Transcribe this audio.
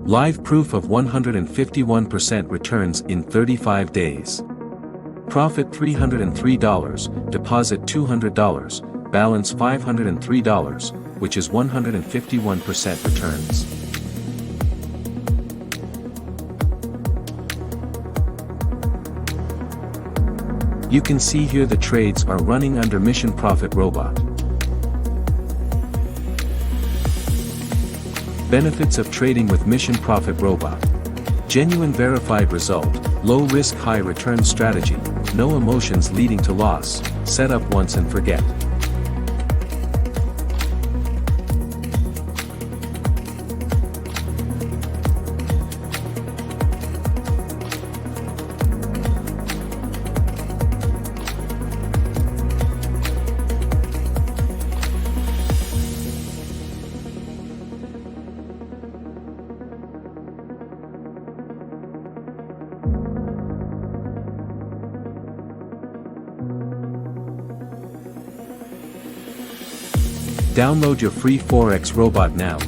Live proof of 151% returns in 35 days. Profit $303, deposit $200, balance $503, which is 151% returns. You can see here the trades are running under Mission Profit Robot. Benefits of trading with Mission Profit Robot. Genuine verified result, low risk high return strategy, no emotions leading to loss, set up once and forget. Download your free Forex robot now.